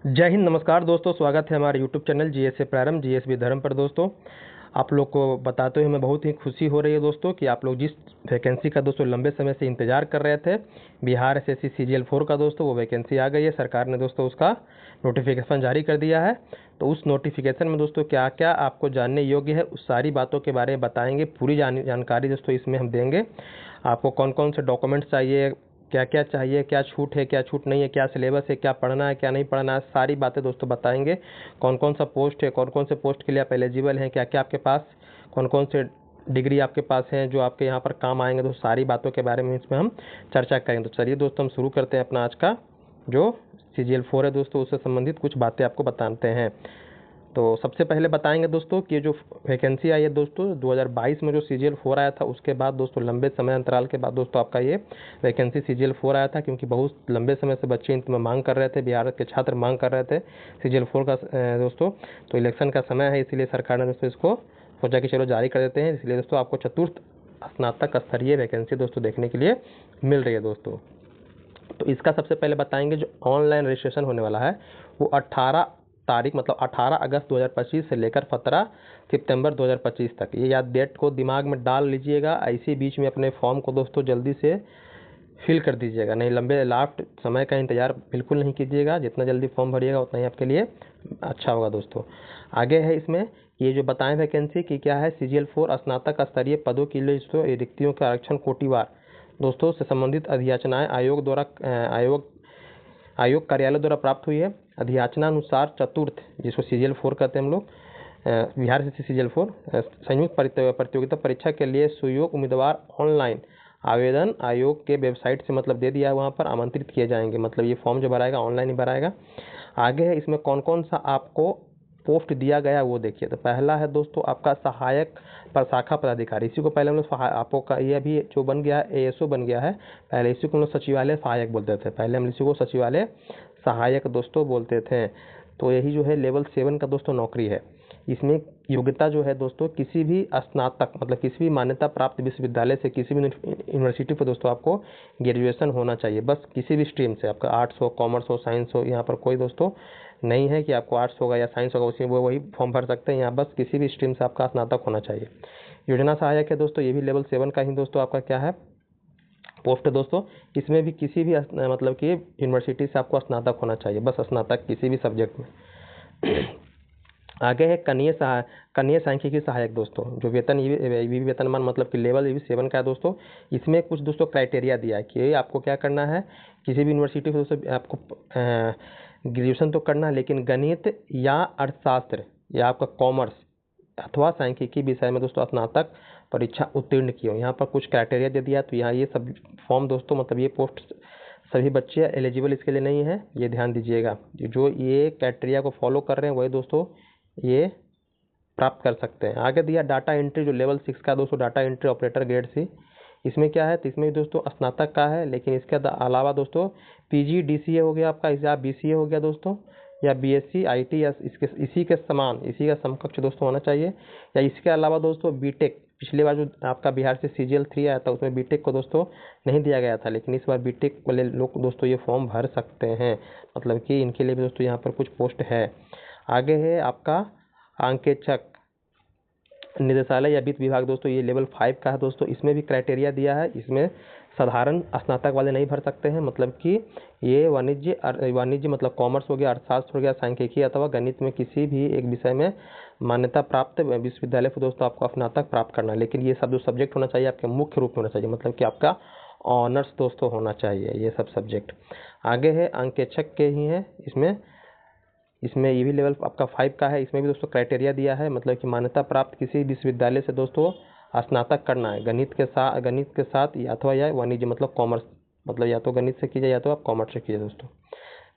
जय हिंद, नमस्कार दोस्तों। स्वागत है हमारे यूट्यूब चैनल जीएसए प्रारंभ जीएसबी धर्म पर। दोस्तों, आप लोग को बताते हुए हमें बहुत ही खुशी हो रही है दोस्तों कि आप लोग जिस वैकेंसी का दोस्तों लंबे समय से इंतजार कर रहे थे, बिहार एसएससी सीजीएल 4 का दोस्तों, वो वैकेंसी आ गई है। सरकार ने दोस्तों उसका नोटिफिकेशन जारी कर दिया है। तो उस नोटिफिकेशन में दोस्तों क्या क्या आपको जानने योग्य है, उस सारी बातों के बारे में बताएंगे। पूरी जानकारी दोस्तों इसमें हम देंगे। आपको कौन कौन से डॉक्यूमेंट्स चाहिए, क्या क्या चाहिए, क्या छूट है, क्या छूट नहीं है, क्या सिलेबस है, क्या पढ़ना है, क्या नहीं पढ़ना है, सारी बातें दोस्तों बताएंगे। कौन कौन सा पोस्ट है, कौन कौन से पोस्ट के लिए आप एलिजिबल हैं, क्या क्या आपके पास, कौन कौन से डिग्री आपके पास हैं जो आपके यहाँ पर काम आएंगे। तो सारी बातों के बारे में इसमें हम चर्चा करेंगे। तो चलिए दोस्तों, हम शुरू करते हैं अपना आज का जो सीजीएल 4 है दोस्तों, उससे संबंधित कुछ बातें आपको बताते हैं। तो सबसे पहले बताएंगे दोस्तों कि जो वैकेंसी आई है दोस्तों 2022 में जो सीजीएल 4 आया था, उसके बाद दोस्तों लंबे समय अंतराल के बाद दोस्तों आपका ये वैकेंसी सीजीएल 4 आया था, क्योंकि बहुत लंबे समय से बच्चे इसमें मांग कर रहे थे, बिहार के छात्र मांग कर रहे थे सीजीएल 4 का दोस्तों। तो इलेक्शन का समय है, इसीलिए सरकार ने दोस्तों इसको सोचा कि चलो जारी कर देते हैं। इसलिए दोस्तों आपको चतुर्थ स्नातक स्तरीय वैकेंसी दोस्तों देखने के लिए मिल रही है दोस्तों। तो इसका सबसे पहले बताएंगे जो ऑनलाइन रजिस्ट्रेशन होने वाला है वो 18 तारीख मतलब 18 अगस्त 2025 से लेकर 17 सितंबर 2025 तक। ये याद डेट को दिमाग में डाल लीजिएगा। ऐसे बीच में अपने फॉर्म को दोस्तों जल्दी से फिल कर दीजिएगा, नहीं लंबे लास्ट समय का इंतजार बिल्कुल नहीं कीजिएगा। जितना जल्दी फॉर्म भरिएगा उतना ही आपके लिए अच्छा होगा दोस्तों। आगे है इसमें ये जो बताएं वैकेंसी की क्या है, सीजीएल 4 स्नातक स्तरीय पदों के लिए दोस्तों रिक्तियों का आरक्षण कोटिवार दोस्तों से संबंधित अधियाचनाएं आयोग कार्यालय द्वारा प्राप्त हुई है। अधियाचनानुसार चतुर्थ, जिसको सीजीएल 4 कहते हैं हम लोग, बिहार से सीजीएल 4 संयुक्त प्रतियोगिता परीक्षा के लिए सुयोग्य उम्मीदवार ऑनलाइन आवेदन आयोग के वेबसाइट से मतलब दे दिया है, वहाँ पर आमंत्रित किए जाएंगे। मतलब ये फॉर्म जो भराएगा ऑनलाइन ही भराएगा। आगे है इसमें कौन कौन सा आपको पोस्ट दिया गया वो देखिए। तो पहला है दोस्तों आपका सहायक प्रशाखा पदाधिकारी। इसी को पहले हम लोग आपको का ये अभी जो बन गया है एएसओ बन गया है। पहले इसी को हम लोग सचिवालय सहायक बोलते थे, पहले हम इसी को सचिवालय सहायक दोस्तों बोलते थे। तो यही जो है लेवल 7 का दोस्तों नौकरी है। इसमें योग्यता जो है दोस्तों किसी भी स्नातक मतलब किसी भी मान्यता प्राप्त विश्वविद्यालय से, किसी भी यूनिवर्सिटी पर दोस्तों आपको ग्रेजुएशन होना चाहिए। बस किसी भी स्ट्रीम से, आपका आर्ट्स हो, कॉमर्स हो, साइंस हो, यहाँ पर कोई दोस्तों नहीं है कि आपको आर्ट्स होगा या साइंस होगा उसी वो वही फॉर्म भर सकते हैं। यहाँ बस किसी भी स्ट्रीम से आपका स्नातक होना चाहिए। योजना सहायक है दोस्तों, ये भी लेवल 7 का ही दोस्तों आपका क्या है पोस्ट है दोस्तों। इसमें भी किसी भी मतलब कि यूनिवर्सिटी से आपको स्नातक होना चाहिए, बस स्नातक किसी भी सब्जेक्ट में। आगे है कनीय सांख्यिकी सहायक दोस्तों, जो वेतन ये भी वेतनमान मतलब कि लेवल ये भी 7 का है दोस्तों। इसमें कुछ दोस्तों क्राइटेरिया दिया है कि आपको क्या करना है। किसी भी यूनिवर्सिटी से दोस्तों आपको ग्रेजुएशन तो करना है, लेकिन गणित या अर्थशास्त्र या आपका कॉमर्स अथवा सांख्यिकी विषय में दोस्तों स्नातक परीक्षा उत्तीर्ण की हो। यहाँ पर कुछ क्राइटेरिया दे दिया। तो यहाँ ये सब फॉर्म दोस्तों मतलब ये पोस्ट सभी बच्चे एलिजिबल इसके लिए नहीं है, ये ध्यान दीजिएगा। जो ये क्राइटेरिया को फॉलो कर रहे हैं वही दोस्तों ये प्राप्त कर सकते हैं। आगे दिया डाटा एंट्री, जो लेवल 6 का दोस्तों data entry operator grade C. इसमें क्या है, तो इसमें भी दोस्तों स्नातक का है, लेकिन इसके अलावा दोस्तों पीजी डीसीए हो गया आपका, या बीसीए हो गया दोस्तों, या बीएससी आईटी या इसी के समान, इसी का समकक्ष दोस्तों होना चाहिए। या इसके अलावा दोस्तों बीटेक, पिछली बार जो आपका बिहार से सीजीएल 3 आया था उसमें बीटेक को दोस्तों नहीं दिया गया था, लेकिन इस बार बीटेक वाले लोग दोस्तों ये फॉर्म भर सकते हैं। मतलब कि इनके लिए भी दोस्तों यहाँ पर कुछ पोस्ट है। आगे है आपका अंकेक्षक निदेशालय या वित्त विभाग दोस्तों, ये लेवल 5 का है दोस्तों। इसमें भी क्राइटेरिया दिया है। इसमें साधारण स्नातक वाले नहीं भर सकते हैं, मतलब कि ये वाणिज्य मतलब कॉमर्स हो गया, अर्थशास्त्र हो गया, सांख्यिकी अथवा गणित में किसी भी एक विषय में मान्यता प्राप्त विश्वविद्यालय से दोस्तों आपको स्नातक प्राप्त करना है। लेकिन ये सब जो सब्जेक्ट होना चाहिए आपके मुख्य रूप में होना चाहिए, मतलब कि आपका ऑनर्स दोस्तों होना चाहिए ये सब सब्जेक्ट। आगे है अंकेक्षक के ही है। इसमें ये भी लेवल आपका 5 का है। इसमें भी दोस्तों क्राइटेरिया दिया है, मतलब कि मान्यता प्राप्त किसी विश्वविद्यालय से दोस्तों स्नातक करना है गणित के साथ या अथवा या वाणिज्य मतलब कॉमर्स, मतलब या तो गणित से कीजिए या तो आप कॉमर्स से कीजिए दोस्तों।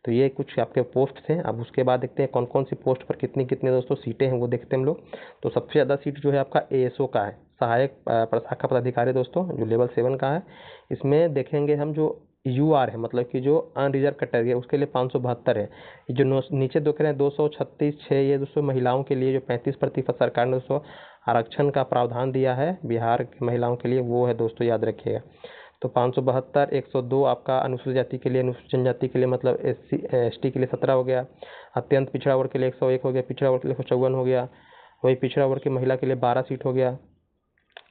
तो ये कुछ आपके पोस्ट थे। अब उसके बाद देखते हैं कौन कौन सी पोस्ट पर कितनी कितनी दोस्तों सीटें हैं, वो देखते हैं हम लोग। तो सबसे ज़्यादा सीट जो है आपका एएसओ का है, सहायक प्रशाखा पदाधिकारी दोस्तों, जो लेवल 7 का है। इसमें देखेंगे हम जो यूआर है, मतलब कि जो अनरिजर्व कैटेगरी है उसके लिए 572 है। जो नीचे देख रहे हैं 236 ये दोस्तों महिलाओं के लिए, जो 35% सरकार ने दोस्तों आरक्षण का प्रावधान दिया है बिहार की महिलाओं के लिए, वो है दोस्तों याद रखिएगा। तो 572, 102 आपका अनुसूचित जाति के लिए, अनुसूचित जनजाति के लिए मतलब SC ST के लिए 17 हो गया, अत्यंत पिछड़ा वर्ग के लिए 101 हो गया, पिछड़ा वर्ग के लिए 154 हो गया, वही पिछड़ा वर्ग की महिला के लिए 12 सीट हो गया,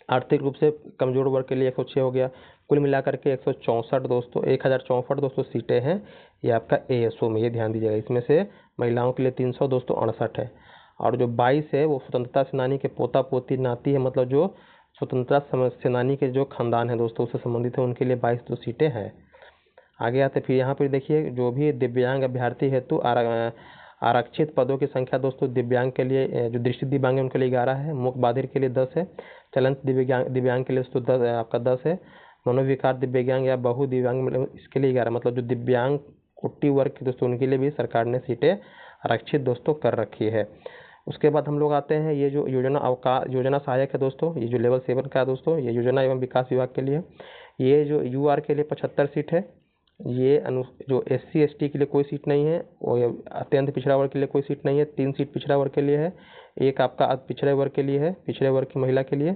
आर्थिक रूप से कमजोर वर्ग के लिए 106 हो गया। कुल मिलाकर के 164 दोस्तों 1064 दोस्तों सीटें हैं ये आपका ASO में, ये ध्यान दीजिएगा। इसमें से महिलाओं के लिए 300 दोस्तों 68 है, और जो 22 है वो स्वतंत्रता सेनानी के पोता पोती नाती है, मतलब जो स्वतंत्रता सेनानी के जो खानदान है दोस्तों उससे संबंधित है, उनके लिए 22 तो सीटें हैं। आगे आते फिर यहाँ पर देखिए जो भी दिव्यांग अभ्यर्थी हेतु आरक्षित पदों की संख्या दोस्तों दिव्यांग के लिए, जो दृष्टि दिव्यांग है उनके लिए 11 है, मूक बाधिर के लिए 10 है, चलंत दिव्यांग के लिए दोस्तों 10 आपका 10 है, मनोविकार दिव्यांग या बहु दिव्यांग इसके लिए 11, मतलब जो दिव्यांग कोटि वर्ग के दोस्तों उनके लिए भी सरकार ने सीटें आरक्षित दोस्तों कर रखी है। उसके बाद हम लोग आते हैं ये जो योजना सहायक है दोस्तों, ये जो लेवल 7 का है दोस्तों, ये योजना एवं विकास विभाग के लिए, ये जो UR के लिए 75 सीट है, ये जो SC ST के लिए कोई सीट नहीं है, और अत्यंत पिछड़ा वर्ग के लिए कोई सीट नहीं है, 3 सीट पिछड़ा वर्ग के लिए है, एक आपका पिछड़े वर्ग के लिए है, पिछड़े वर्ग की महिला के लिए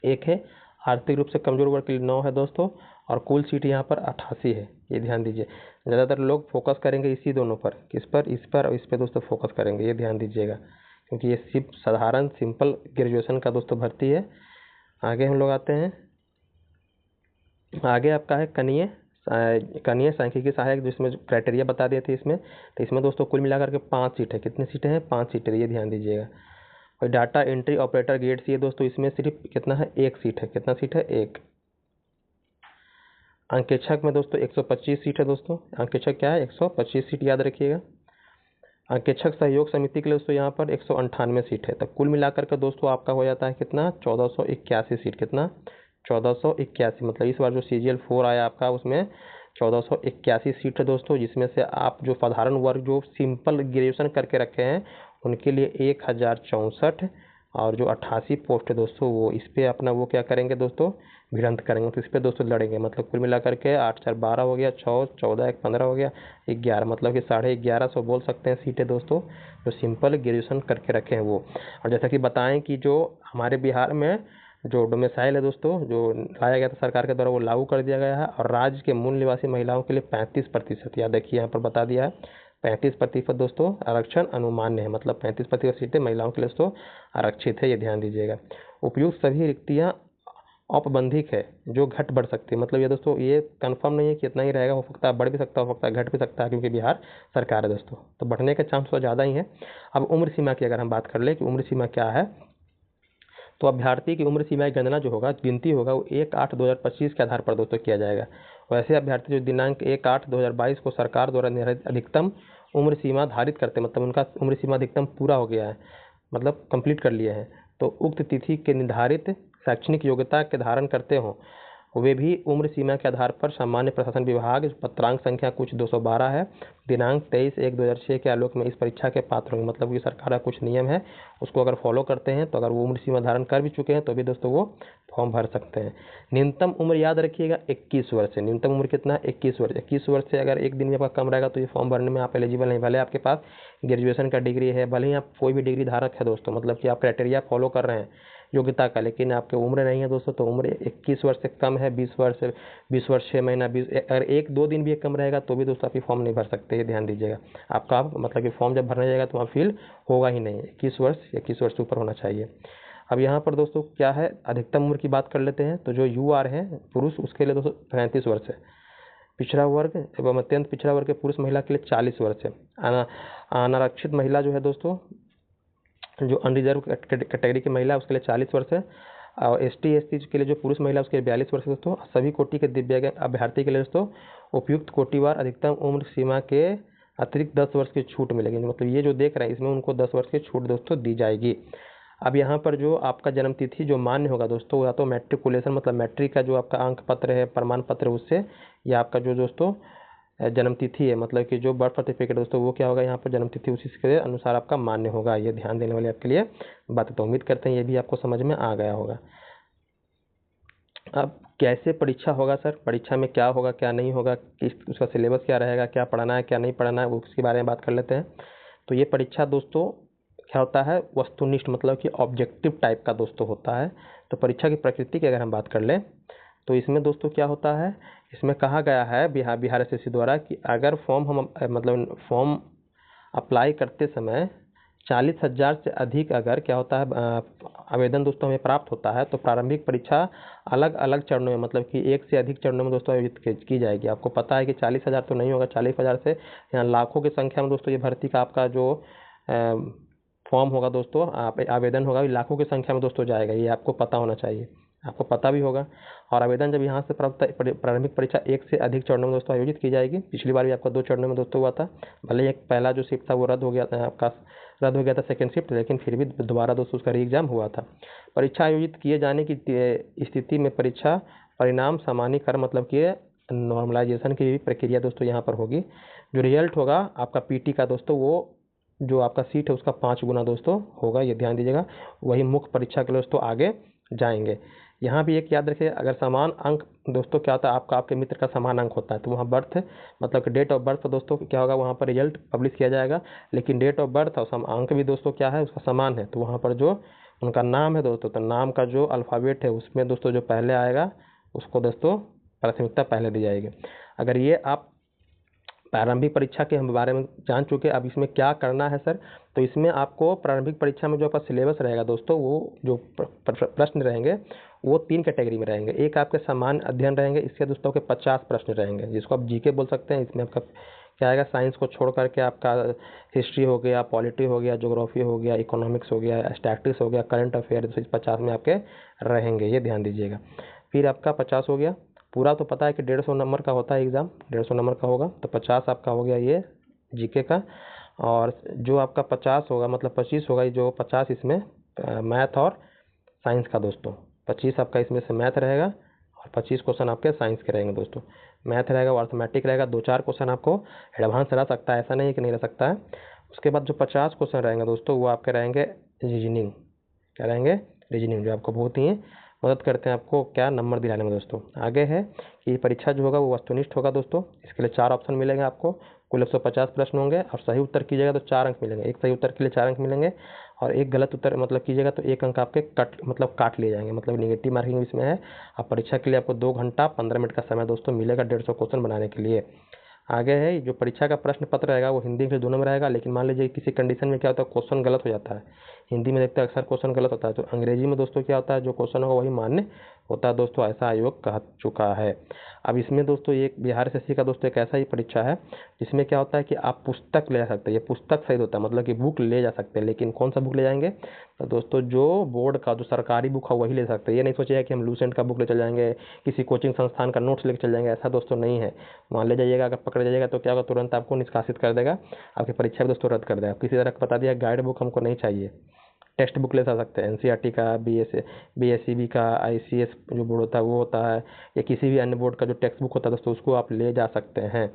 एक है, आर्थिक रूप से कमजोर वर्ग के लिए 9 है दोस्तों, और कुल सीट यहाँ पर 88 है, ये ध्यान दीजिए। ज़्यादातर लोग फोकस करेंगे इसी दोनों पर, किस पर, इस पर और इस पर दोस्तों फोकस करेंगे, ये ध्यान दीजिएगा, क्योंकि ये सिर्फ साधारण सिंपल ग्रेजुएशन का दोस्तों भर्ती है। आगे हम लोग आते हैं, आगे आपका है कनीय सांख्यिकी सहायक, जिसमें क्राइटेरिया बता दिए थे इसमें, तो इसमें दोस्तों कुल मिलाकर के 5 सीट है। कितनी सीटें हैं? 5 सीटें, ये ध्यान दीजिएगा। और data entry operator grade C है दोस्तों, इसमें सिर्फ कितना है? 1 सीट है। कितना सीट है? 1। अंकेक्षक में दोस्तों 125 सीट है दोस्तों, अंकेक्षक क्या है? 125 सीट, याद रखिएगा। अंकेक्षक सहयोग समिति के लिए दोस्तों यहाँ पर 198 सीट है। तो कुल मिलाकर के दोस्तों आपका हो जाता है कितना? 1481 सीट। कितना? 1481, मतलब इस बार जो CGL 4 आया आपका उसमें 1481 सीट है दोस्तों, जिसमें से आप जो साधारण वर्ग जो सिंपल ग्रेजुएशन करके रखे हैं उनके लिए 1064, और जो 88 पोस्ट है दोस्तों वो इस पर अपना वो क्या करेंगे दोस्तों? भिड़ंत करेंगे, तो इस पर दोस्तों लड़ेंगे। मतलब कुल मिलाकर के 8 4 12 हो गया, 6 14 1 15 हो गया, 11, मतलब कि 1150 बोल सकते हैं सीटें दोस्तों जो सिंपल ग्रेजुएशन करके रखे हैं वो। और जैसा कि बताएं कि जो हमारे बिहार में जो डोमिसाइल है दोस्तों, जो लाया गया था सरकार के द्वारा, वो लागू कर दिया गया है, और राज्य के मूल निवासी महिलाओं के लिए 35%, याद रखिए यहाँ पर बता दिया है 35% दोस्तों आरक्षण अनुमान्य है, मतलब 35% सीटें महिलाओं के लिए दोस्तों आरक्षित है, ये ध्यान दीजिएगा। उपयुक्त सभी रिक्तियां औपबंधिक है, जो घट बढ़ सकती है, मतलब ये दोस्तों ये कंफर्म नहीं है कि इतना ही रहेगा, हो सकता है बढ़ भी सकता है, हो सकता है घट भी सकता है, क्योंकि बिहार सरकार है दोस्तों, तो बढ़ने का चांस तो ज़्यादा ही है। अब उम्र सीमा की अगर हम बात कर ले कि उम्र सीमा क्या है, तो अभ्यर्थी की उम्र सीमा की गणना जो होगा, गिनती होगा, वो 1/8/2025 के आधार पर दोस्तों किया जाएगा। वैसे अभ्यर्थी जो दिनांक 1/8/2022 को सरकार द्वारा निर्धारित अधिकतम उम्र सीमा धारित करते, मतलब उनका उम्र सीमा अधिकतम पूरा हो गया है, मतलब कंप्लीट कर लिए हैं, तो उक्त तिथि के निर्धारित शैक्षणिक योग्यता के धारण करते हों, वे भी उम्र सीमा के आधार पर सामान्य प्रशासन विभाग पत्रांक संख्या कुछ 212 है दिनांक 23/1/2006 के आलोक में इस परीक्षा के पात्र होंगे। मतलब कि सरकार का कुछ नियम है, उसको अगर फॉलो करते हैं तो अगर वो उम्र सीमा धारण कर भी चुके हैं तो भी दोस्तों वो फॉर्म भर सकते हैं। न्यूनतम उम्र याद रखिएगा 21 वर्ष है। न्यूनतम उम्र कितना? 21 वर्ष। 21 वर्ष से अगर एक दिन भी आपका कम रहेगा तो ये फॉर्म भरने में आप एलिजिबल नहीं, भले आपके पास ग्रेजुएशन का डिग्री है, भले ही आप कोई भी डिग्री धारक है दोस्तों, मतलब कि आप क्राइटेरिया फॉलो कर रहे हैं योग्यता का, लेकिन आपकी उम्र नहीं है दोस्तों, तो उम्र 21 वर्ष से कम है, 20 वर्ष 6 महीना, 20, अगर 1-2 दिन भी कम रहेगा तो भी दोस्तों आप फॉर्म नहीं भर सकते, ये ध्यान दीजिएगा। आपका मतलब कि फॉर्म जब भरने जाएगा तो वहाँ फिल होगा ही नहीं, 21 वर्ष से ऊपर होना चाहिए। अब यहाँ पर दोस्तों क्या है, अधिकतम उम्र की बात कर लेते हैं, तो जो UR है पुरुष, उसके लिए दोस्तों 35 वर्ष है। पिछड़ा वर्ग एवं अत्यंत पिछड़ा वर्ग के पुरुष महिला के लिए 40 वर्ष है। अनारक्षित महिला जो है दोस्तों, जो अनरिजर्व कैटेगरी की महिला उसके लिए 40 वर्ष है, और ST SC के लिए जो पुरुष महिला उसके लिए 42 वर्ष है दोस्तों। सभी कोटि के दिव्यांग अभ्यर्थी के लिए दोस्तों उपयुक्त कोटिवार अधिकतम उम्र सीमा के अतिरिक्त 10 वर्ष की छूट मिलेगी, मतलब ये जो देख रहे हैं इसमें उनको 10 वर्ष की छूट दोस्तों दी जाएगी। अब यहाँ पर जो आपका जन्म तिथि जो मान्य होगा दोस्तों, या तो मैट्रिकुलेशन मतलब मैट्रिक का जो आपका अंक पत्र है, प्रमाण पत्र, उससे, या आपका जो दोस्तों जन्म तिथि है, मतलब कि जो बर्थ सर्टिफिकेट दोस्तों, वो क्या होगा यहाँ पर जन्म तिथि उसी के अनुसार आपका मान्य होगा। ये ध्यान देने वाली आपके लिए बात है, तो उम्मीद करते हैं ये भी आपको समझ में आ गया होगा। अब कैसे परीक्षा होगा सर, परीक्षा में क्या होगा क्या नहीं होगा, किस उसका सिलेबस क्या रहेगा, क्या पढ़ना है क्या नहीं पढ़ना है, वो उसके बारे में बात कर लेते हैं। तो ये परीक्षा दोस्तों क्या होता है, वस्तुनिष्ठ मतलब कि ऑब्जेक्टिव टाइप का दोस्तों होता है। तो परीक्षा की प्रकृति की अगर हम बात कर लें तो इसमें दोस्तों क्या होता है, इसमें कहा गया है बिहार एसएससी द्वारा कि अगर फॉर्म हम मतलब फॉर्म अप्लाई करते समय 40,000 से अधिक अगर क्या होता है आवेदन दोस्तों हमें प्राप्त होता है तो प्रारंभिक परीक्षा अलग अलग चरणों में मतलब कि एक से अधिक चरणों में दोस्तों आयोजित की जाएगी। आपको पता है कि 40,000 तो नहीं होगा, 40,000 से यहाँ लाखों की संख्या में दोस्तों ये भर्ती का आपका जो फॉर्म होगा दोस्तों, आप आवेदन होगा, लाखों की संख्या में दोस्तों जाएगा, ये आपको पता होना चाहिए, आपको पता भी होगा। और आवेदन जब यहाँ से प्रारंभिक परीक्षा एक से अधिक चरणों में दोस्तों आयोजित की जाएगी। पिछली बार भी आपका 2 चरणों में दोस्तों हुआ था, भले एक पहला जो शिफ्ट था वो रद्द हो गया था, आपका रद्द हो गया था सेकेंड शिफ्ट, लेकिन फिर भी दोबारा दोस्तों उसका री एग्जाम हुआ था। परीक्षा आयोजित किए जाने की स्थिति में परीक्षा परिणाम सामान्यीकरण मतलब कि नॉर्मलाइजेशन की भी प्रक्रिया दोस्तों यहाँ पर होगी। जो रिजल्ट होगा आपका पीटी का दोस्तों, वो जो आपका सीट है उसका 5 गुना दोस्तों होगा, ये ध्यान दीजिएगा। वही मुख्य परीक्षा के लिए दोस्तों आगे जाएंगे। यहाँ भी एक याद रखिए, अगर समान अंक दोस्तों क्या होता है, आपका आपके मित्र का समान अंक होता है तो वहाँ बर्थ मतलब कि डेट ऑफ बर्थ दोस्तों क्या होगा, वहाँ पर रिजल्ट पब्लिश किया जाएगा। लेकिन डेट ऑफ बर्थ और अंक भी दोस्तों क्या है, उसका समान है, तो वहाँ पर जो उनका नाम है दोस्तों, तो नाम का जो अल्फ़ाबेट है उसमें दोस्तों जो पहले आएगा उसको दोस्तों प्राथमिकता पहले दी जाएगी। अगर ये आप प्रारंभिक परीक्षा के हम बारे में जान चुके, अब इसमें क्या करना है सर, तो इसमें आपको प्रारंभिक परीक्षा में जो आपका सिलेबस रहेगा दोस्तों, वो जो प्रश्न रहेंगे वो 3 कैटेगरी में रहेंगे। एक आपके सामान्य अध्ययन रहेंगे, इसके दोस्तों के 50 प्रश्न रहेंगे, जिसको आप जीके बोल सकते हैं। इसमें आपका क्या आएगा, साइंस को छोड़ करके आपका हिस्ट्री हो गया, पॉलिटी हो गया, ज्योग्राफी हो गया, इकोनॉमिक्स हो गया, स्टैटिस्टिक्स हो गया, करंट अफेयर, 50 में आपके रहेंगे, ये ध्यान दीजिएगा। फिर आपका 50 हो गया, पूरा तो पता है कि 150 नंबर का होता है एग्ज़ाम, 150 नंबर का होगा, तो 50 आपका हो गया ये जीके का। और जो आपका 50 होगा मतलब 25 होगा, जो 50 इसमें मैथ और साइंस का दोस्तों, 25 आपका इसमें से मैथ रहेगा और 25 क्वेश्चन आपके साइंस के रहेंगे दोस्तों। मैथ रहेगा, अर्थमेटिक रहेगा, 2-4 क्वेश्चन आपको एडवांस रह सकता है, ऐसा नहीं है कि नहीं रह सकता है। उसके बाद जो 50 क्वेश्चन रहेंगे दोस्तों वो आपके रहेंगे रीजनिंग, क्या रहेंगे, रीजनिंग, जो आपको बहुत ही मदद करते हैं आपको क्या नंबर दिलाने में दोस्तों। आगे है कि परीक्षा जो होगा वो वस्तुनिष्ठ होगा दोस्तों, इसके लिए 4 ऑप्शन मिलेंगे आपको, कुल 150 प्रश्न होंगे और सही उत्तर कीजिएगा तो 4 अंक मिलेंगे, एक सही उत्तर के लिए 4 अंक मिलेंगे और एक गलत उत्तर मतलब कीजिएगा तो 1 अंक आपके काट लिए जाएंगे, मतलब निगेटिव मार्किंग इसमें है। अब परीक्षा के लिए आपको 2 घंटा 15 मिनट का समय दोस्तों मिलेगा 150 क्वेश्चन बनाने के लिए। आगे है जो परीक्षा का प्रश्न पत्र रहेगा वो हिंदी इंग्लिश दोनों में रहेगा, लेकिन मान लीजिए किसी कंडीशन में क्या होता है, क्वेश्चन गलत हो जाता है, हिंदी में देखते हैं अक्सर क्वेश्चन गलत होता है, तो अंग्रेजी में दोस्तों क्या होता है, जो क्वेश्चन होगा वही मान्य होता है दोस्तों, ऐसा आयोग कह चुका है। अब इसमें दोस्तों एक बिहार एसएससी का दोस्तों एक ऐसा ही परीक्षा है जिसमें क्या होता है कि आप पुस्तक ले जा सकते हैं, ये पुस्तक सही होता है मतलब कि बुक ले जा सकते हैं, लेकिन कौन सा बुक ले जाएंगे, तो दोस्तों जो बोर्ड का जो सरकारी बुक है वही ले सकते हैं। ये नहीं सोचिएगा कि हम लूसेंट का बुक ले चल जाएंगे, किसी कोचिंग संस्थान का नोट्स लेकर चल जाएंगे, ऐसा दोस्तों नहीं है। वहाँ ले जाइएगा, अगर पकड़ जाइएगा तो क्या होगा, तुरंत आपको निष्कासित कर देगा, आपकी परीक्षा भी दोस्तों रद्द कर देगा। किसी तरह का बता दिया गाइड बुक हमको नहीं चाहिए, टेक्स्ट बुक ले जा सकते हैं, एनसीईआरटी का, बीएसईबी का, आईसीएस जो बोर्ड होता है वो होता है, या किसी भी अन्य बोर्ड का जो टेक्स्ट बुक होता है दोस्तों उसको आप ले जा सकते हैं,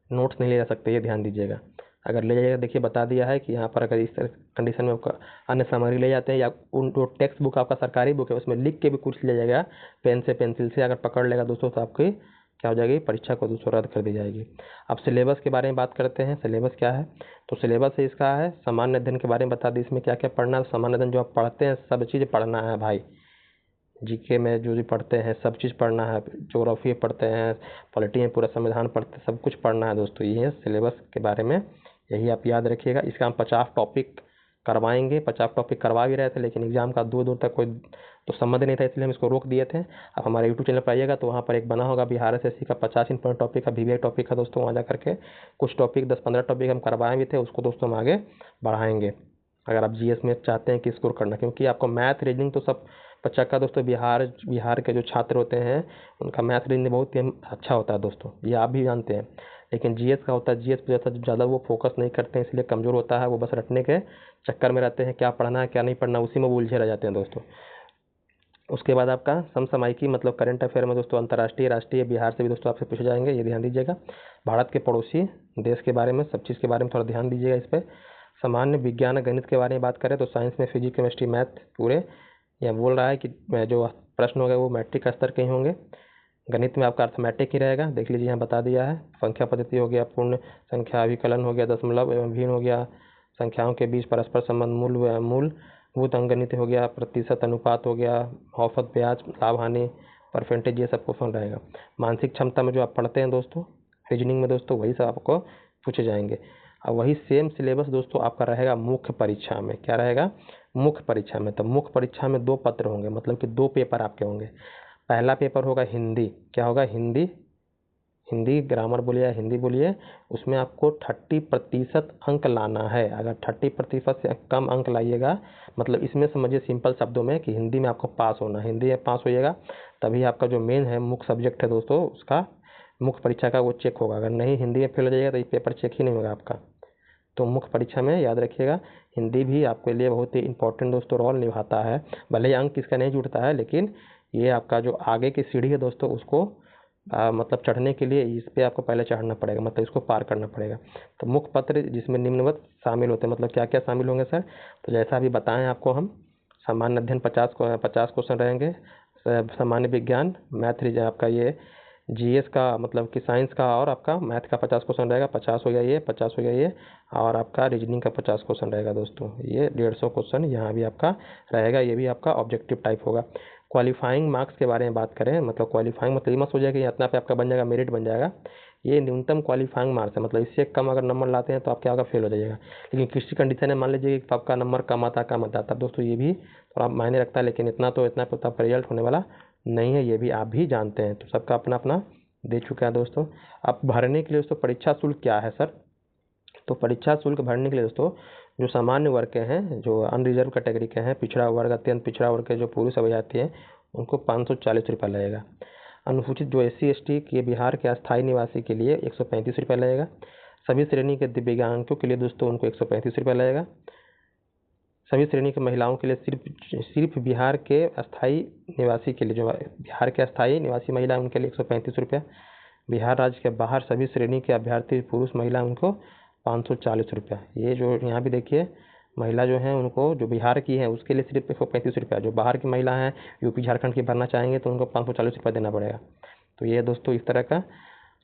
नोट्स नहीं ले जा सकते, ये ध्यान दीजिएगा। अगर ले जाइएगा देखिए बता दिया है कि यहाँ पर अगर इस तरह कंडीशन में आपका अन्य सामग्री ले जाते हैं या उन जो टेक्स्ट बुक आपका सरकारी बुक है उसमें लिख के भी कुछ ले जाएगा पेन से पेंसिल से, अगर पकड़ लेगा दोस्तों तो आपकी क्या हो जाएगी, परीक्षा को दोस्तों रद्द कर दी जाएगी। अब सिलेबस के बारे में बात करते हैं, सिलेबस क्या है, तो सिलेबस है इसका है सामान्य अध्ययन के बारे में बता दी, इसमें क्या क्या पढ़ना है। सामान्य अध्ययन जो आप पढ़ते हैं सब चीज़ पढ़ना है भाई, जीके में जो भी पढ़ते हैं सब चीज़ पढ़ना है, ज्योग्राफी पढ़ते हैं, पॉलिटी में पूरा संविधान पढ़ते हैं, सब कुछ पढ़ना है दोस्तों। ये है सिलेबस के बारे में, यही आप याद रखिएगा। इसका हम 50 टॉपिक करवाएंगे, 50 टॉपिक करवा भी रहे थे, लेकिन एग्जाम का दूर दूर तक कोई तो संबंध नहीं था, इसलिए हम इसको रोक दिए थे। अब हमारे यूट्यूब चैनल पर आइएगा तो वहाँ पर एक बना होगा बिहार एसएससी का 50 इंपॉर्टेंट टॉपिक का वीवीआई टॉपिक का दोस्तों, वहाँ जा करके कुछ टॉपिक 10-15 टॉपिक हम करवाए भी थे, उसको दोस्तों हम आगे बढ़ाएंगे अगर आप जीएस में चाहते हैं कि स्कोर करना, क्योंकि आपको मैथ रीजनिंग तो सब बच्चा का दोस्तों बिहार के जो छात्र होते हैं उनका मैथ रीजनिंग बहुत ही अच्छा होता है दोस्तों, ये आप भी जानते हैं। लेकिन जीएस का होता है, जीएस पे ज़्यादा वो फोकस नहीं करते हैं, इसलिए कमज़ोर होता है, वो बस रटने के चक्कर में रहते हैं, क्या पढ़ना है क्या नहीं पढ़ना उसी में वो उलझे रह जाते हैं दोस्तों। उसके बाद आपका समसामयिकी मतलब करंट अफेयर में दोस्तों अंतर्राष्ट्रीय राष्ट्रीय बिहार से भी दोस्तों आपसे पूछे जाएंगे, ये ध्यान दीजिएगा। भारत के पड़ोसी देश के बारे में सब चीज़ के बारे में थोड़ा ध्यान दीजिएगा इस पर। सामान्य विज्ञान गणित के बारे में बात करें तो साइंस में फिजिक्स केमिस्ट्री मैथ पूरे, यह बोल रहा है कि जो प्रश्न होगा वो मैट्रिक स्तर के ही होंगे। गणित में आपका अर्थमेटिक ही रहेगा, देख लीजिए यहाँ बता दिया है। संख्या पद्धति हो गया, पूर्ण संख्या अभिकलन हो गया, दशमलव एवं भिन्न हो गया, संख्याओं के बीच परस्पर संबंध, मूलभूत अंकगणित हो गया, प्रतिशत अनुपात हो गया, औसत ब्याज लाभ हानि परसेंटेज, ये सब क्वेश्चन रहेगा। मानसिक क्षमता में जो आप पढ़ते हैं दोस्तों, रीजनिंग में दोस्तों, वही सब आपको पूछे जाएंगे। और वही सेम सिलेबस दोस्तों आपका रहेगा मुख्य परीक्षा में। क्या रहेगा? मुख्य परीक्षा में। तो मुख्य परीक्षा में 2 पत्र होंगे, मतलब कि 2 पेपर आपके होंगे। पहला पेपर होगा हिंदी। क्या होगा? हिंदी। हिंदी ग्रामर बोलिए या हिंदी बोलिए, उसमें आपको 30% अंक लाना है। अगर 30% से कम अंक लाइएगा, मतलब इसमें समझिए सिंपल शब्दों में कि हिंदी में आपको पास होना है। हिंदी में पास होइएगा तभी आपका जो मेन है मुख्य सब्जेक्ट है दोस्तों, उसका मुख्य परीक्षा का वो चेक होगा। अगर नहीं हिंदी में फेल हो जाइएगा तो ये पेपर चेक ही नहीं होगा आपका। तो मुख्य परीक्षा में याद रखिएगा, हिंदी भी आपके लिए बहुत ही इंपॉर्टेंट दोस्तों रोल निभाता है। भले ही अंक इसका नहीं जुड़ता है, लेकिन ये आपका जो आगे की सीढ़ी है दोस्तों, उसको मतलब चढ़ने के लिए इस पे आपको पहले चढ़ना पड़ेगा, मतलब इसको पार करना पड़ेगा। तो मुख्य पत्र जिसमें निम्नवत शामिल होते हैं, मतलब क्या क्या शामिल होंगे सर? तो जैसा अभी बताएं आपको हम, सामान्य अध्ययन 50 क्वेश्चन रहेंगे, सामान्य विज्ञान, मैथ, आपका ये जीएस का मतलब कि साइंस का और आपका मैथ का 50 क्वेश्चन रहेगा। 50 हो गया ये, 50 हो गया ये, और आपका रीजनिंग का 50 क्वेश्चन रहेगा दोस्तों। ये 150 क्वेश्चन यहाँ भी आपका रहेगा। ये भी आपका ऑब्जेक्टिव टाइप होगा। क्वालिफाइंग मार्क्स के बारे में बात करें, मतलब क्वालिफाइंग मतलब ये मत हो जाएगा कि इतना पे आपका बन जाएगा, मेरिट बन जाएगा। ये न्यूनतम क्वालिफाइंग मार्क्स है, मतलब इससे कम अगर नंबर लाते हैं तो आप क्या होगा? फेल हो जाइएगा। लेकिन किसी कंडीशन में मान लीजिए कि आपका नंबर कम आता दोस्तों, ये भी थोड़ा मायने रखता है, लेकिन इतना पे आपका रिजल्ट होने वाला नहीं है, ये भी आप भी जानते हैं। तो सबका अपना अपना दे चुका है दोस्तों। अब भरने के लिए दोस्तों परीक्षा शुल्क क्या है सर? तो परीक्षा शुल्क भरने के लिए दोस्तों, जो सामान्य वर्ग के हैं, जो अनरिजर्व कैटेगरी के हैं, पिछड़ा वर्ग, अत्यंत पिछड़ा वर्ग के जो पुरुष अभ्यर्थी हैं, उनको 540 रुपये लगेगा। अनुसूचित जो SC ST के बिहार के अस्थायी निवासी के लिए 135 रुपये लगेगा। सभी श्रेणी के दिव्यांगों के लिए दोस्तों उनको 135 रुपये लगेगा। सभी श्रेणी की महिलाओं के लिए सिर्फ बिहार के अस्थायी निवासी के लिए, जो बिहार के अस्थायी निवासी महिला उनके लिए 135 रुपया। बिहार राज्य के बाहर सभी श्रेणी के अभ्यर्थी पुरुष महिला उनको 540 रुपया। ये जो यहाँ भी देखिए, महिला जो है उनको, जो बिहार की है उसके लिए सिर्फ 135 रुपया। जो बाहर की महिला हैं, यूपी झारखंड की भरना चाहेंगे तो उनको 540 रुपया देना पड़ेगा। तो ये दोस्तों इस तरह का।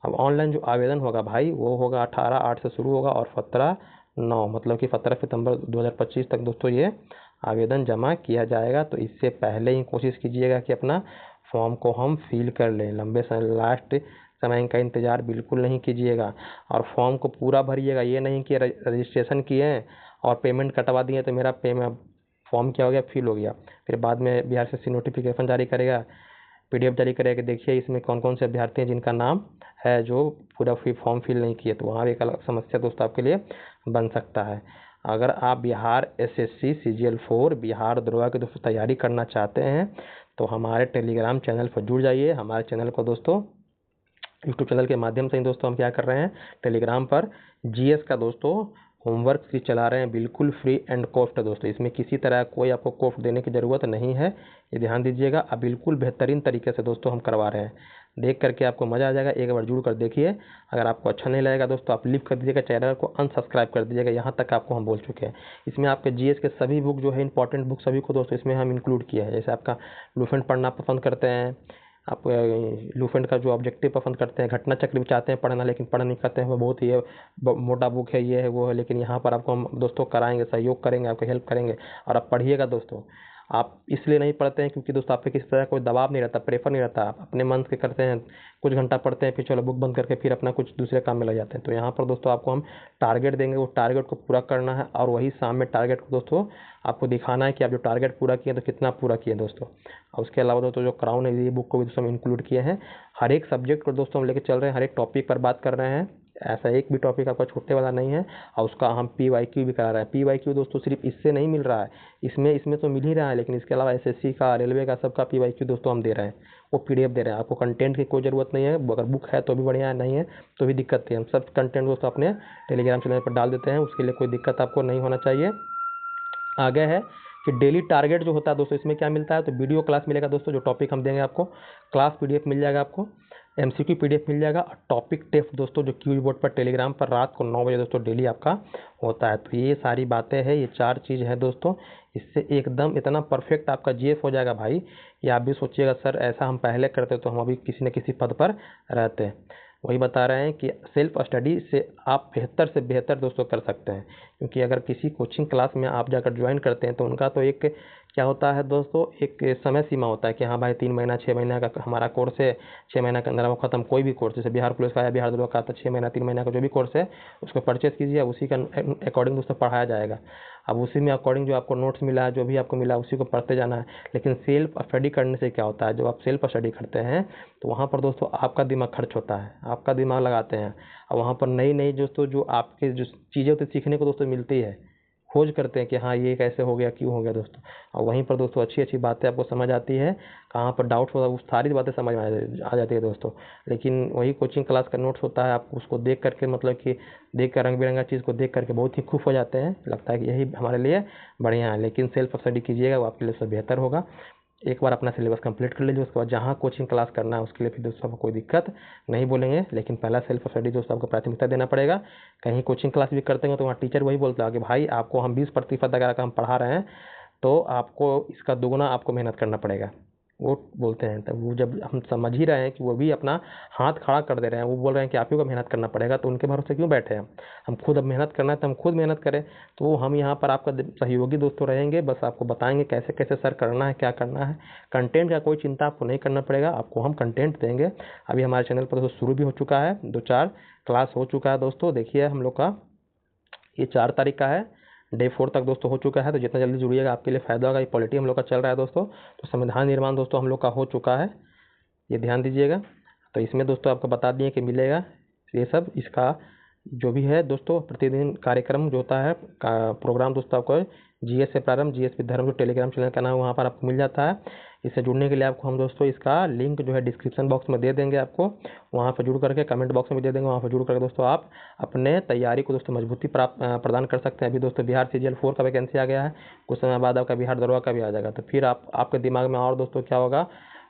अब ऑनलाइन जो आवेदन होगा भाई, वो होगा 18/8 से शुरू होगा और 17/9 मतलब कि 17 सितंबर 2025 तक दोस्तों ये आवेदन जमा किया जाएगा। तो इससे पहले ही कोशिश कीजिएगा कि अपना फॉर्म को हम फिल कर लें। लंबे समय लास्ट समय का इंतज़ार बिल्कुल नहीं कीजिएगा, और फॉर्म को पूरा भरिएगा। ये नहीं कि रजिस्ट्रेशन किए और पेमेंट कटवा दिए तो मेरा पेमेंट फॉर्म क्या हो गया? फिल हो गया। फिर बाद में बिहार से नोटिफिकेशन जारी करेगा, PDF जारी करेगा कि देखिए इसमें कौन कौन से अभ्यर्थी हैं जिनका नाम है जो पूरा फॉर्म फिल नहीं किए। तो वहाँ एक अलग समस्या दोस्तों आपके लिए बन सकता है। अगर आप बिहार SSC CGL 4 बिहार दरोगा की दोस्तों तैयारी करना चाहते हैं तो हमारे टेलीग्राम चैनल पर जुड़ जाइए। हमारे चैनल को दोस्तों यूट्यूब चैनल के माध्यम से ही दोस्तों हम क्या कर रहे हैं, टेलीग्राम पर GS का दोस्तों होमवर्क सीरीज चला रहे हैं, बिल्कुल फ्री एंड कॉस्ट है दोस्तों। इसमें किसी तरह कोई आपको कॉस्ट देने की ज़रूरत नहीं है, ये ध्यान दीजिएगा। अब बिल्कुल बेहतरीन तरीके से दोस्तों हम करवा रहे हैं, देख करके आपको मज़ा आ जाएगा। एक बार जुड़ कर देखिए। अगर आपको अच्छा नहीं लगेगा दोस्तों, आप लीव कर दीजिएगा, चैनल को अनसब्सक्राइब कर दीजिएगा। यहाँ तक आपको हम बोल चुके हैं। इसमें आपके GS के सभी बुक जो है इंपॉर्टेंट बुक सभी को दोस्तों इसमें हम इंक्लूड किए हैं। जैसे आपका लुफेंट पढ़ना पसंद करते हैं, आप लुफेंट का जो ऑब्जेक्टिव पसंद करते हैं, घटना चक्र भी चाहते हैं पढ़ना लेकिन पढ़ नहीं पाते हैं, वो बहुत ही मोटा बुक है, ये है वो है, लेकिन यहाँ पर आपको हम दोस्तों कराएंगे, सहयोग करेंगे, आपको हेल्प करेंगे। और आप पढ़िएगा दोस्तों। आप इसलिए नहीं पढ़ते हैं क्योंकि दोस्तों आप पे किसी तरह कोई दबाव नहीं रहता, प्रेफर नहीं रहता, आप अपने मन से करते हैं। कुछ घंटा पढ़ते हैं, फिर चलो बुक बंद करके फिर अपना कुछ दूसरे काम में लग जाते हैं। तो यहाँ पर दोस्तों आपको हम टारगेट देंगे, वो टारगेट को पूरा करना है, और वही शाम में टारगेट को दोस्तों आपको दिखाना है कि आप जो टारगेट पूरा किए तो कितना पूरा किए दोस्तों। और उसके अलावा दोस्तों जो क्राउन है ये बुक को भी दोस्तों हम इंक्लूड किए हैं। हर एक सब्जेक्ट को दोस्तों हम लेकर चल रहे हैं, हर एक टॉपिक पर बात कर रहे हैं। ऐसा एक भी टॉपिक आपका छूटने वाला नहीं है। और उसका हम PYQ भी करा रहे हैं। PYQ दोस्तों सिर्फ इससे नहीं मिल रहा है, इसमें तो मिल ही रहा है, लेकिन इसके अलावा SSC का, रेलवे का, सबका PYQ दोस्तों हम दे रहे हैं, वो PDF दे रहे हैं। आपको कंटेंट की कोई ज़रूरत नहीं है, अगर बुक है तो भी बढ़िया है, नहीं है तो भी दिक्कत नहीं है। हम सब कंटेंट दोस्तों अपने टेलीग्राम चैनल पर डाल देते हैं, उसके लिए कोई दिक्कत आपको नहीं होना चाहिए। आगे है कि डेली टारगेट जो होता है दोस्तों, इसमें क्या मिलता है, तो वीडियो क्लास मिलेगा दोस्तों, जो टॉपिक हम देंगे आपको, क्लास PDF मिल जाएगा आपको, MCQ PDF मिल जाएगा, और टॉपिक टेस्ट दोस्तों जो क्यूज बोर्ड पर टेलीग्राम पर रात को 9 बजे दोस्तों डेली आपका होता है। तो ये सारी बातें हैं, ये 4 चीज़ है दोस्तों। इससे एकदम इतना परफेक्ट आपका GS हो जाएगा भाई, ये आप भी सोचिएगा सर ऐसा हम पहले करते तो हम अभी किसी न किसी पद पर रहते। वही बता रहे हैं कि सेल्फ स्टडी से आप बेहतर से बेहतर दोस्तों कर सकते हैं। क्योंकि अगर किसी कोचिंग क्लास में आप जाकर ज्वाइन करते हैं तो उनका तो एक क्या होता है दोस्तों, एक समय सीमा होता है कि हाँ भाई 3 महीना 6 महीना का हमारा कोर्स है, 6 महीना के अंदर वो खत्म, कोई भी कोर्स जैसे बिहार पुलिस का या बिहार दरोगा का, तो 6 महीना 3 महीना का जो भी कोर्स है उसको परचेस कीजिए, उसी का अकॉर्डिंग दोस्तों पढ़ाया जाएगा। अब उसी में अकॉर्डिंग जो आपको नोट्स मिला है, जो भी आपको मिला उसी को पढ़ते जाना है। लेकिन सेल्फ स्टडी करने से क्या होता है, जो आप सेल्फ स्टडी करते हैं तो वहाँ पर दोस्तों आपका दिमाग खर्च होता है, आपका दिमाग लगाते हैं, और वहाँ पर नई नई दोस्तों जो आपके जो चीज़ें होती सीखने को दोस्तों मिलती है, खोज करते हैं कि हाँ ये कैसे हो गया, क्यों हो गया दोस्तों। और वहीं पर दोस्तों अच्छी अच्छी बातें आपको समझ आती है, कहाँ पर डाउट होता है वो सारी बातें समझ में आ जाती है दोस्तों। लेकिन वही कोचिंग क्लास का नोट्स होता है, आप उसको देख करके मतलब कि देख कर रंग बिरंगा चीज़ को देख करके बहुत ही खुश हो जाते हैं, लगता है कि यही हमारे लिए बढ़िया है। लेकिन सेल्फ स्टडी कीजिएगा, वो आपके लिए सबसे बेहतर होगा। एक बार अपना सिलेबस कंप्लीट कर लीजिए, उसके बाद जहाँ कोचिंग क्लास करना है उसके लिए फिर दोस्तों आपको कोई दिक्कत नहीं बोलेंगे। लेकिन पहला सेल्फ स्टडी दोस्तों आपको प्राथमिकता देना पड़ेगा। कहीं कोचिंग क्लास भी करते हैं तो वहाँ टीचर वही बोलता है कि भाई आपको हम 20% अगर हम पढ़ा रहे हैं तो आपको इसका दोगुना आपको मेहनत करना पड़ेगा, वो बोलते हैं। तब वो जब हम समझ ही रहे हैं कि वो भी अपना हाथ खड़ा कर दे रहे हैं, वो बोल रहे हैं कि आप ही को मेहनत करना पड़ेगा, तो उनके भरोसे क्यों बैठे हम खुद अब मेहनत करना है तो हम खुद मेहनत करें। तो हम यहाँ पर आपका सहयोगी दोस्तों रहेंगे, बस आपको बताएंगे कैसे कैसे सर करना है, क्या करना है। कंटेंट का कोई चिंता आपको नहीं करना पड़ेगा, आपको हम कंटेंट देंगे। अभी हमारे चैनल पर दोस्तों शुरू भी हो चुका है, 2-4 क्लास हो चुका है दोस्तों। देखिए हम लोग का ये 4 तारीख का है, डे 4 तक दोस्तों हो चुका है, तो जितना जल्दी जुड़िएगा आपके लिए फ़ायदा होगा। ये पॉलिटी हम लोग का चल रहा है दोस्तों, तो संविधान निर्माण दोस्तों हम लोग का हो चुका है, ये ध्यान दीजिएगा। तो इसमें दोस्तों आपको बता दिए कि मिलेगा ये सब, इसका जो भी है दोस्तों प्रतिदिन कार्यक्रम जो होता है का प्रोग्राम दोस्तों आपको जीएस से प्रारंभ, जीएस विद धर्म जो टेलीग्राम चैनल का नाम है वहाँ पर आपको मिल जाता है। इससे जुड़ने के लिए आपको हम दोस्तों इसका लिंक जो है डिस्क्रिप्शन बॉक्स में दे देंगे आपको, वहाँ पर जुड़ करके कमेंट बॉक्स में भी दे देंगे, वहाँ पर जुड़ करके दोस्तों आप अपने तैयारी को दोस्तों मजबूती प्रदान कर सकते हैं। अभी दोस्तों बिहार सीजीएल 4 का वैकेंसी आ गया है, कुछ समय बाद आपका बिहार दरोगा का भी आ जाएगा, तो फिर आपके दिमाग में और दोस्तों क्या होगा,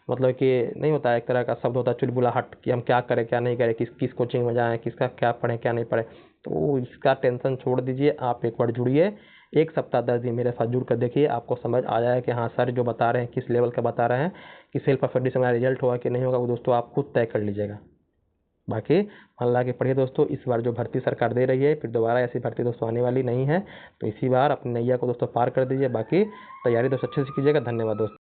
मतलब कि नहीं होता है एक तरह का शब्द होता है चुलबुलाहट कि हम क्या करें क्या नहीं करें, किस कोचिंग में जाएं, किसका क्या पढ़ें क्या नहीं पढ़ें। तो इसका टेंशन छोड़ दीजिए, आप एक बार जुड़िए, 1 सप्ताह 10 दिन मेरे साथ जुड़ कर देखिए, आपको समझ आ जाएगा कि हाँ सर जो बता रहे हैं किस लेवल का बता रहे हैं, कि सेल्फ स्टडी से हमारा रिजल्ट होगा कि नहीं होगा, वो दोस्तों आप खुद तय कर लीजिएगा। बाकी मन लगा के पढ़िए दोस्तों, इस बार जो भर्ती सरकार दे रही है फिर दोबारा ऐसी भर्ती दोस्तों आने वाली नहीं है, तो इसी बार अपनी नैया को दोस्तों पार कर दीजिए। बाकी तैयारी दोस्तों अच्छे से कीजिएगा। धन्यवाद दोस्तों।